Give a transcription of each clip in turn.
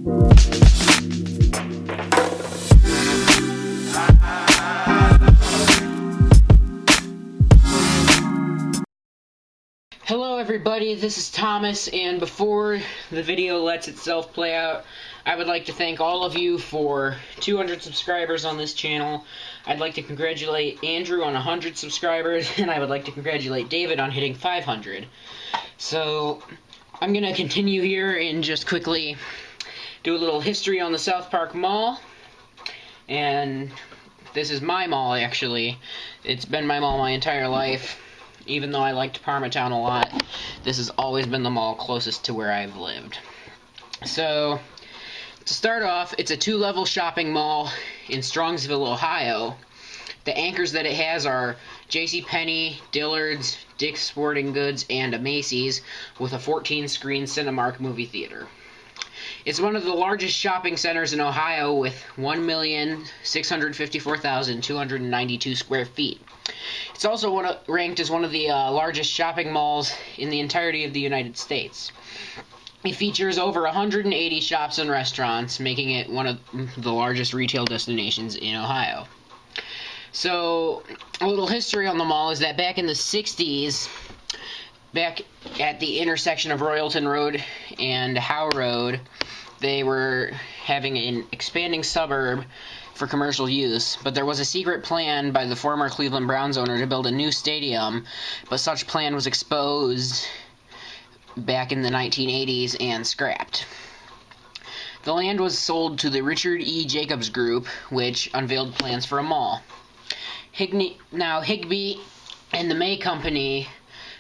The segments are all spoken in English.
Hello everybody, this is Thomas, and before the video lets itself play out, I would like to thank all of you for 200 subscribers on this channel. I'd like to congratulate Andrew on 100 subscribers, and I would like to congratulate David on hitting 500. So, I'm going to continue here and just quickly do a little history on the Southpark Mall. And this is my mall, actually. It's been my mall my entire life. Even though I liked Parmatown a lot, this has always been the mall closest to where I've lived. So, to start off, it's a two-level shopping mall in Strongsville, Ohio. The anchors that it has are JCPenney, Dillard's, Dick's Sporting Goods, and a Macy's, with a 14-screen Cinemark movie theater. It's one of the largest shopping centers in Ohio with 1,654,292 square feet. It's also ranked as one of the largest shopping malls in the entirety of the United States. It features over 180 shops and restaurants, making it one of the largest retail destinations in Ohio. So, a little history on the mall is that back in the 60s, back at the intersection of Royalton Road and Howe Road, they were having an expanding suburb for commercial use, but there was a secret plan by the former Cleveland Browns owner to build a new stadium, but such plan was exposed back in the 1980s and scrapped. The land was sold to the Richard E. Jacobs Group, which unveiled plans for a mall. Higbee and the May Company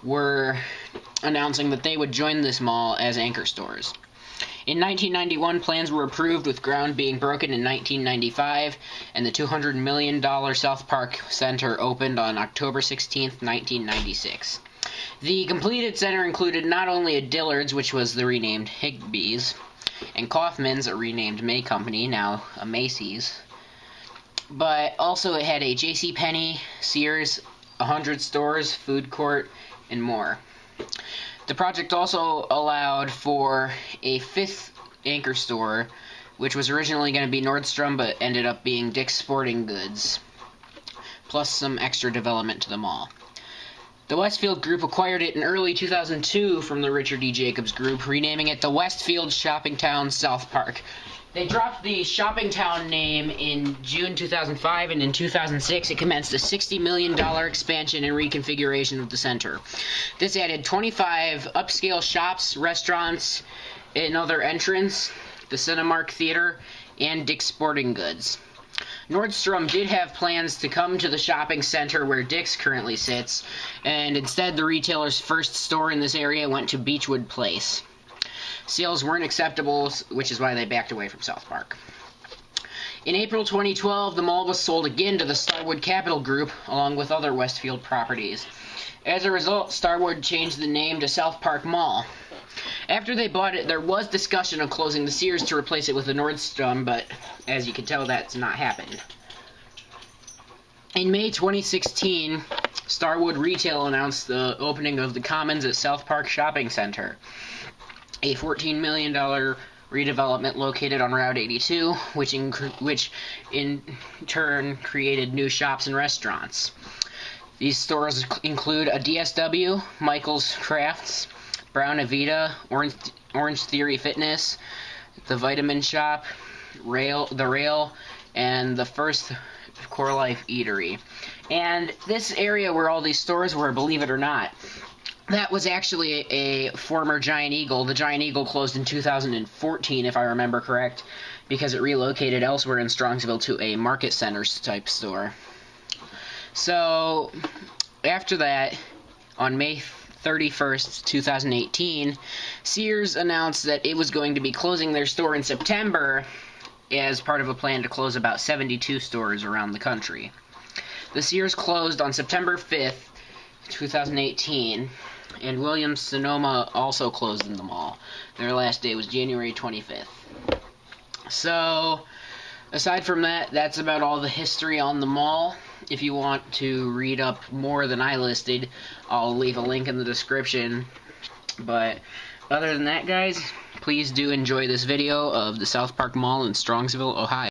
were announcing that they would join this mall as anchor stores. In 1991, plans were approved, with ground being broken in 1995, and the $200 million Southpark Center opened on October 16, 1996. The completed center included not only a Dillard's, which was the renamed Higbee's, and Kaufman's, a renamed May Company, now a Macy's, but also it had a JCPenney, Sears, 100 stores, food court, and more. The project also allowed for a fifth anchor store, which was originally going to be Nordstrom, but ended up being Dick's Sporting Goods, plus some extra development to the mall. The Westfield Group acquired it in early 2002 from the Richard E. Jacobs Group, renaming it the Westfield Shopping Town Southpark. They dropped the Shopping Town name in June 2005, and in 2006 it commenced a $60 million expansion and reconfiguration of the center. This added 25 upscale shops, restaurants, another entrance, the Cinemark Theater, and Dick's Sporting Goods. Nordstrom did have plans to come to the shopping center where Dick's currently sits, and instead the retailer's first store in this area went to Beechwood Place. Sales weren't acceptable, which is why they backed away from Southpark. In April 2012, the mall was sold again to the Starwood Capital Group, along with other Westfield properties. As a result, Starwood changed the name to Southpark Mall. After they bought it, there was discussion of closing the Sears to replace it with a Nordstrom, but as you can tell, that's not happened. In May 2016, Starwood Retail announced the opening of the Commons at Southpark Shopping Center, a $14 million redevelopment located on Route 82, which in turn created new shops and restaurants. These stores include a DSW, Michael's Crafts, Brown Avita, Orange Theory Fitness, the Vitamin Shop, the Rail, and the First Core Life Eatery. And this area where all these stores were, believe it or not, that was actually a former Giant Eagle. The Giant Eagle closed in 2014, if I remember correct, because it relocated elsewhere in Strongsville to a market center type store. So, after that, on May 31st, 2018, Sears announced that it was going to be closing their store in September as part of a plan to close about 72 stores around the country. The Sears closed on September 5th, 2018, and Williams-Sonoma also closed in the mall. Their last day was January 25th. So, aside from that, that's about all the history on the mall. If you want to read up more than I listed, I'll leave a link in the description. But other than that, guys, please please do enjoy this video of the Southpark Mall in Strongsville, Ohio.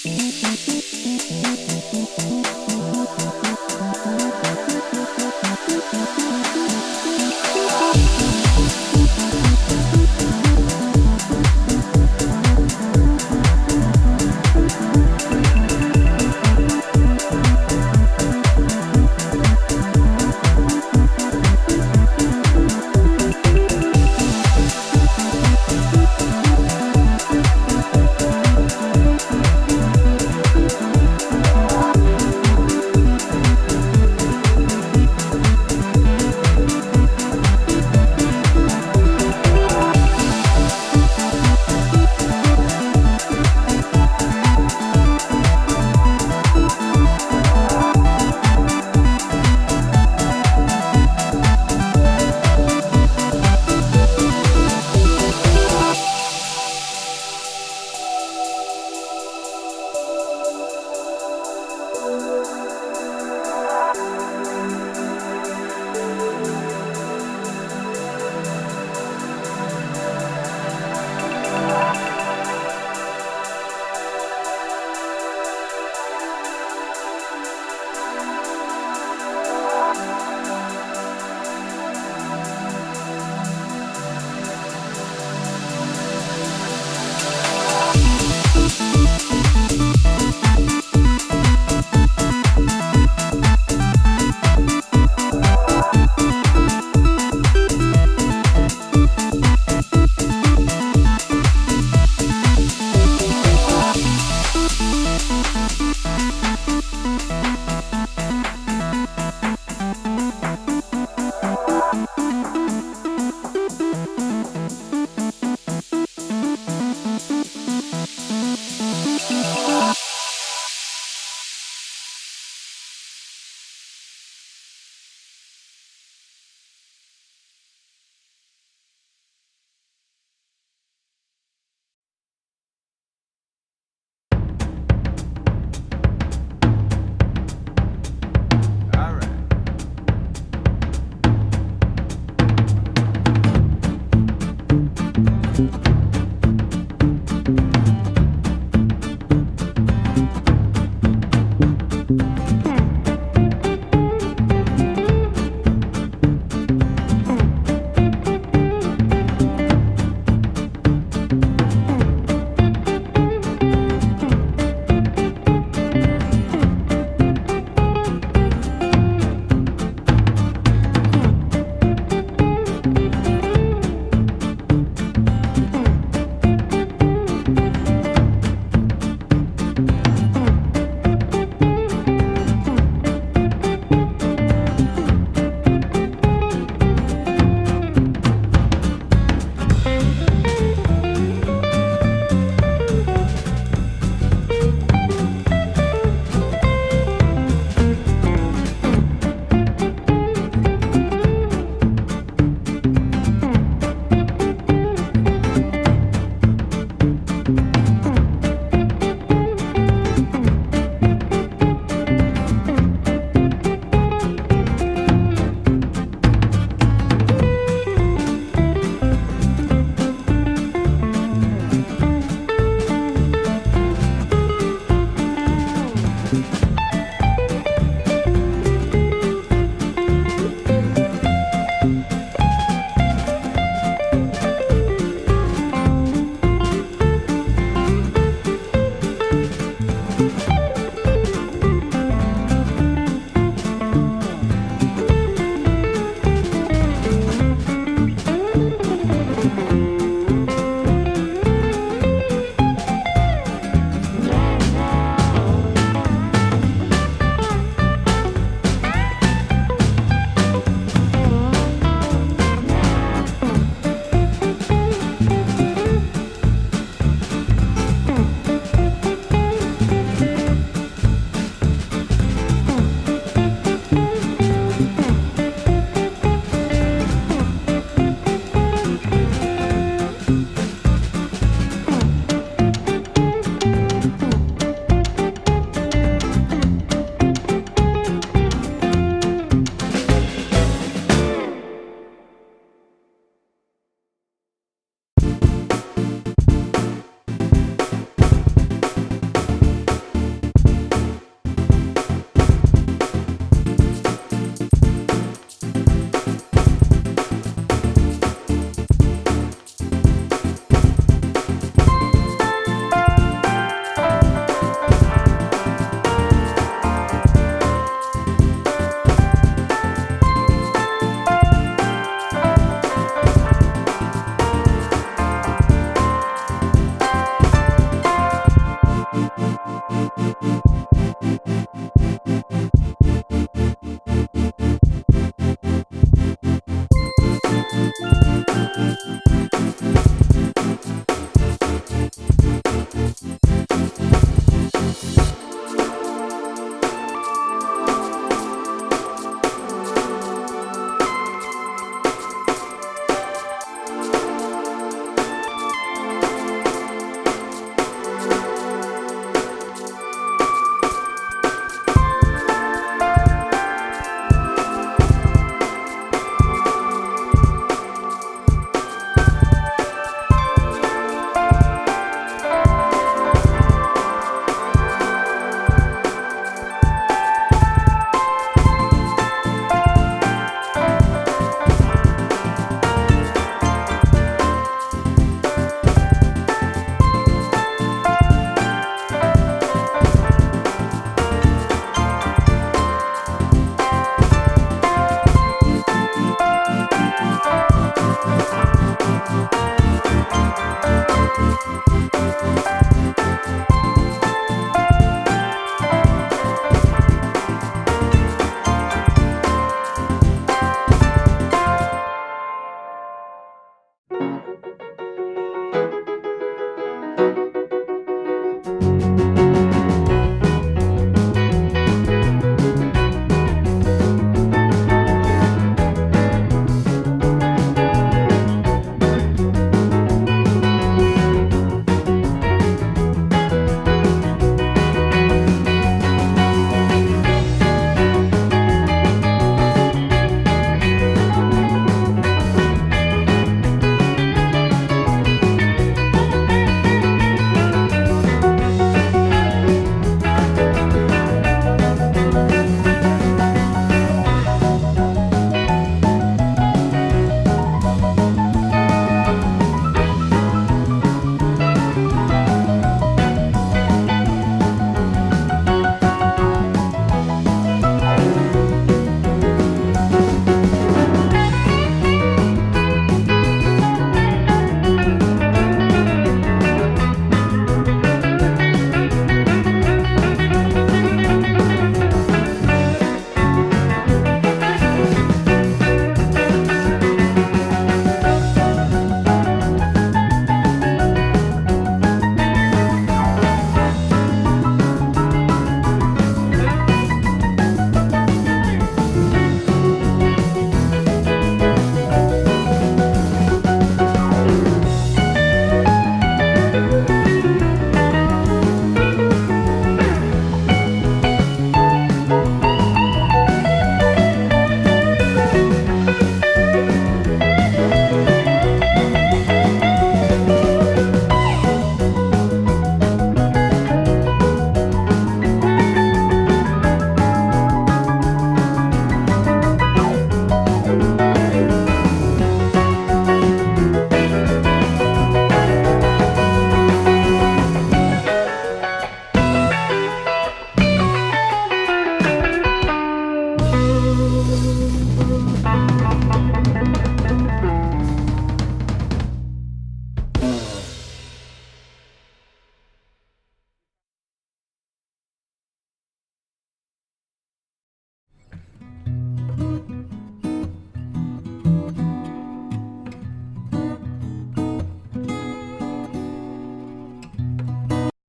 Bye.